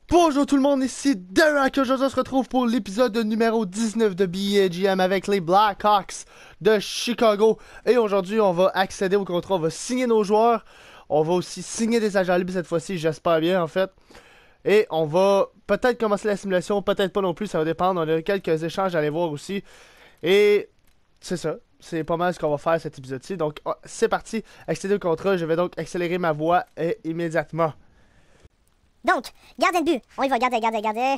Bonjour tout le monde, ici Derek. Aujourd'hui on se retrouve pour l'épisode numéro 19 de BGM avec les Blackhawks de Chicago. Et aujourd'hui on va accéder au contrat, on va signer nos joueurs. On va aussi signer des agents libres cette fois-ci, j'espère bien en fait. Et on va peut-être commencer la simulation, peut-être pas non plus, ça va dépendre. On a quelques échanges à aller voir aussi. Et c'est ça, c'est pas mal ce qu'on va faire cet épisode-ci. Donc c'est parti, accéder au contrat, je vais donc accélérer ma voix immédiatement. Donc, gardien de but. On y va, gardien.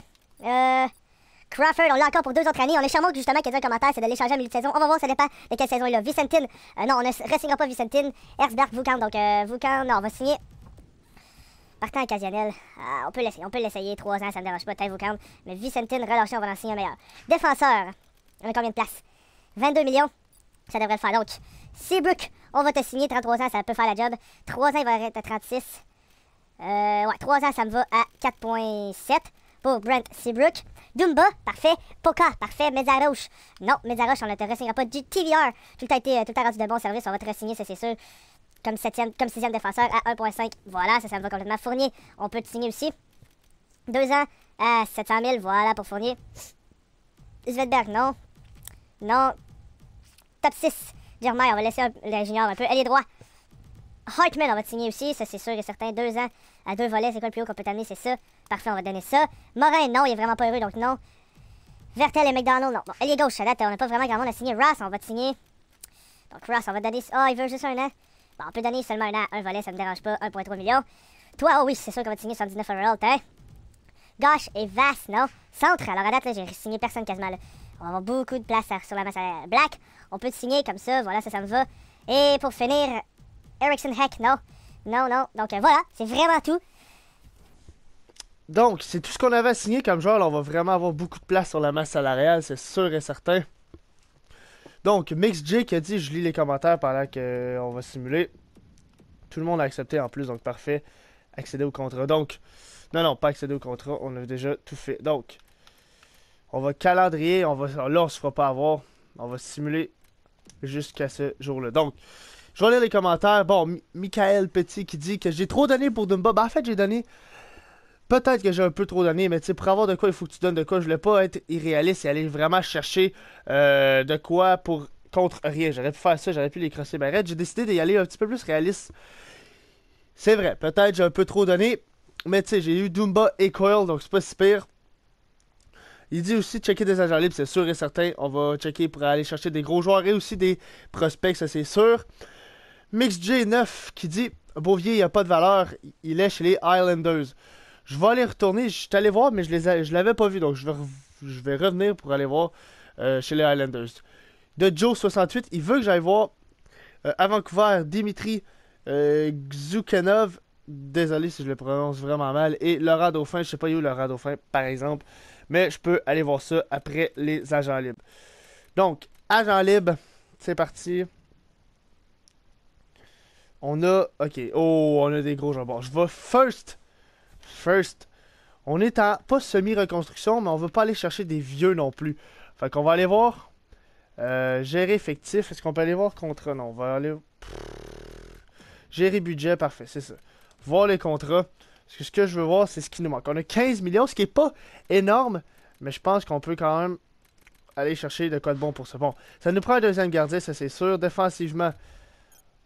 Crawford, on l'a encore pour 2 autres années. On est Chameau justement qui a dit un commentaire, c'est de l'échanger en milieu de saison. On va voir, ça dépend de quelle saison il a. Vicentin, non, on ne re-signera pas Vicentin. Herzberg, Voucan, donc Voucan, non, on va signer. Partant occasionnel, on peut l'essayer, 3 ans, ça me dérange pas, peut-être Voucan. Mais Vicentin, relâché, on va en signer un meilleur. Défenseur, on a combien de places? 22 millions, ça devrait le faire. Donc, Seabrook, on va te signer, 33 ans, ça peut faire la job. 3 ans, il va arrêter à 36. Ouais, 3 ans, ça me va à 4.7 pour Brent Seabrook. Dumba, parfait. Poka, parfait. Mézaroche, non, Mézaroche, on ne te re-signera pas. Du TVR, tout le temps rendu de bon service, on va te re-signer, ça c'est sûr. Comme 6e défenseur à 1.5. Voilà, ça me va complètement. Fournier, on peut te signer aussi. 2 ans à 700 000, voilà pour Fournier. Svedberg, non. Non. Top 6. Jeremiah, on va laisser l'ingénieur un peu. Elle est droit. Hartman, on va te signer aussi, ça c'est sûr et certain. 2 ans à 2 volets, c'est quoi le plus haut qu'on peut t'amener, c'est ça. Parfait, on va te donner ça. Morin, non, il est vraiment pas heureux, donc non. Vertel et McDonald, non. Bon, ailier gauche, à date, on n'a pas vraiment grand monde à signer. Ross, on va te signer. Donc Ross, on va te donner... Oh, il veut juste un an. Bon, on peut donner seulement un an, un volet, ça me dérange pas. 1.3 millions. Toi, oh oui, c'est sûr qu'on va te signer 79 overall, hein. Gauche et Vass, non. Centre, alors à date, là, j'ai signé personne quasiment, là. On va avoir beaucoup de place sur la masse à Black. On peut te signer comme ça, voilà, ça me va. Et pour finir... Ericsson Heck, non. Donc voilà, c'est vraiment tout. Donc, c'est tout ce qu'on avait à signer comme joueur. Là, on va vraiment avoir beaucoup de place sur la masse salariale, c'est sûr et certain. Donc, MixJ qui a dit, je lis les commentaires pendant qu'on va simuler. Tout le monde a accepté en plus, donc parfait. Accéder au contrat. Donc, non, pas accéder au contrat, on a déjà tout fait. Donc, on va calendrier, là on se fera pas avoir. On va simuler jusqu'à ce jour-là. Donc, je vais lire les commentaires. Bon, Michael Petit qui dit que j'ai trop donné pour Dumba. Ben, en fait, j'ai donné... Peut-être que j'ai un peu trop donné, mais tu sais, pour avoir de quoi, il faut que tu donnes de quoi. Je voulais pas être irréaliste et aller vraiment chercher de quoi pour contre rien. J'aurais pu faire ça, j'aurais pu les crosser ben raide. J'ai décidé d'y aller un petit peu plus réaliste. C'est vrai, peut-être j'ai un peu trop donné. Mais tu sais, j'ai eu Dumba et Coil, donc c'est pas si pire. Il dit aussi de checker des agents libres, c'est sûr et certain. On va checker pour aller chercher des gros joueurs et aussi des prospects, ça c'est sûr. MixJ9 qui dit Beauvier, il n'y a pas de valeur, il est chez les Islanders. Je vais aller retourner, je suis allé voir, mais je l'avais pas vu, donc je vais revenir pour aller voir chez les Islanders. De Joe68, il veut que j'aille voir à Vancouver Dimitri Xoukanov, désolé si je le prononce vraiment mal, et Laurent Dauphin, je sais pas où Laurent Dauphin par exemple, mais je peux aller voir ça après les agents libres. Donc, agents libres, c'est parti. On a... Ok. Oh, on a des gros joueurs. Bon, je vais first. On est en... Pas semi-reconstruction, mais on veut pas aller chercher des vieux non plus. Fait qu'on va aller voir... gérer effectif. Est-ce qu'on peut aller voir contrat? Non, on va aller... Gérer budget, parfait, c'est ça. Voir les contrats. Parce que ce que je veux voir, c'est ce qui nous manque. On a 15 millions, ce qui est pas énorme. Mais je pense qu'on peut quand même aller chercher de quoi de bon pour ça. Bon, ça nous prend un deuxième gardien, ça c'est sûr. Défensivement,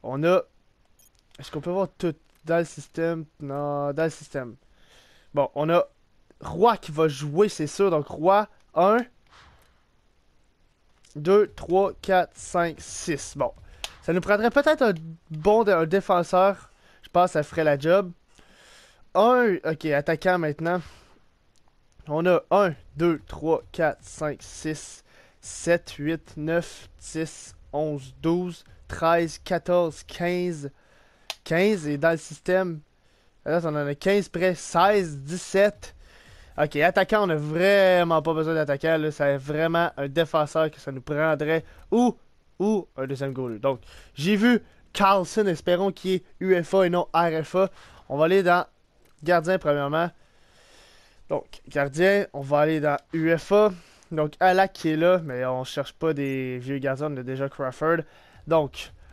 on a... Est-ce qu'on peut voir tout dans le système? Non, dans le système. Bon, on a Roy qui va jouer, c'est sûr. Donc, Roy, 1, 2, 3, 4, 5, 6. Bon, ça nous prendrait peut-être un défenseur. Je pense que ça ferait la job. Ok, attaquant maintenant. On a 1, 2, 3, 4, 5, 6, 7, 8, 9, 10, 11, 12, 13, 14, 15... 15 et dans le système, là on en a 15 près, 16, 17. Ok, attaquant, on a vraiment pas besoin d'attaquant, là, c'est vraiment un défenseur que ça nous prendrait, ou un deuxième goaler. Donc, j'ai vu Carlson, espérons qu'il est UFA et non RFA. On va aller dans gardien premièrement. Donc, gardien, on va aller dans UFA. Donc, Alak qui est là, mais on cherche pas des vieux gardiens, on a déjà Crawford. Donc,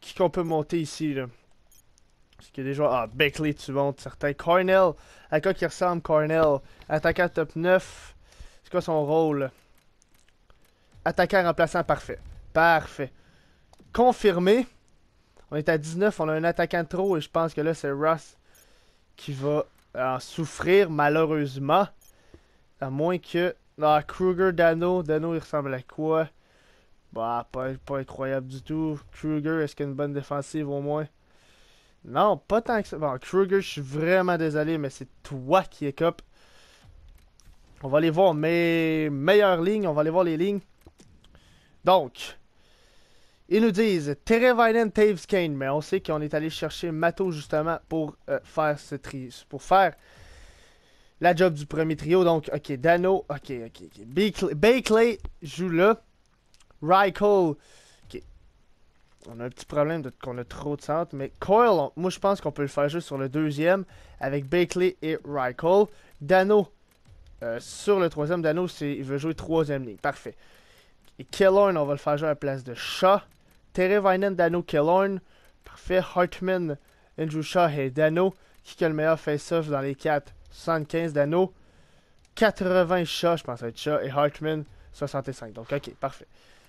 Qui qu'on peut monter ici, là? Parce qu'il y a des joueurs... Ah, Beckley, tu montes certains. Cornell, à quoi qui ressemble, Cornell. Attaquant top 9. C'est quoi son rôle? Attaquant remplaçant, parfait. Parfait. Confirmé. On est à 19, on a un attaquant de trop et je pense que là, c'est Ross qui va en souffrir, malheureusement. À moins que... Ah, Kruger, Dano. Dano, il ressemble à quoi? Bah, pas incroyable du tout. Kruger, est-ce qu'il a une bonne défensive au moins? Non, pas tant que ça. Bon, Kruger, je suis vraiment désolé, mais c'est toi qui est cop. On va aller voir mes meilleures lignes. On va aller voir les lignes. Donc, ils nous disent Teravainen, Taves, Kane. Mais on sait qu'on est allé chercher Mato justement pour faire ce tri. Pour faire la job du premier trio. Donc, ok, Dano. Ok. Beckley joue là. Reichel. Ok. On a un petit problème qu'on a trop de centre. Mais Coyle, moi je pense qu'on peut le faire juste sur le deuxième. Avec Beckley et Reichel. Dano. Sur le troisième. Dano, il veut jouer troisième ligne. Parfait. Et Killorn, on va le faire jouer à la place de Shaw. Teravainen, Dano, Killorn. Parfait. Hartman, Andrew Shaw et Dano. Qui a le meilleur face-off dans les 4? 75 Dano. 80 Shaw, je pense que ça va être Shaw. Et Hartman, 65. Donc, ok, parfait.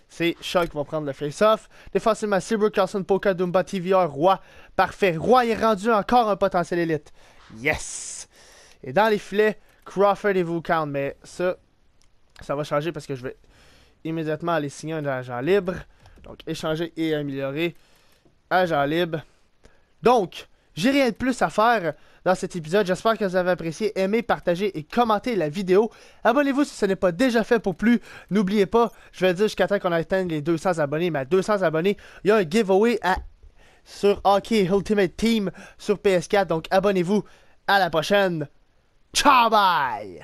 C'est Shaw qui va prendre le face-off. Défensivement, Seabrook, Carlson, Poka, Dumba, TVR, Roy. Parfait. Roy est rendu encore un potentiel élite. Yes! Et dans les filets, Crawford et Vukant. Mais ça va changer parce que je vais immédiatement aller signer un agent libre. Donc, échanger et améliorer. Agent libre. Donc, j'ai rien de plus à faire dans cet épisode. J'espère que vous avez apprécié, aimé, partagé et commenté la vidéo. Abonnez-vous si ce n'est pas déjà fait pour plus. N'oubliez pas, je vais dire jusqu'à temps qu'on atteigne les 200 abonnés. Mais à 200 abonnés, il y a un giveaway sur Hockey Ultimate Team sur PS4. Donc, abonnez-vous. À la prochaine. Ciao, bye!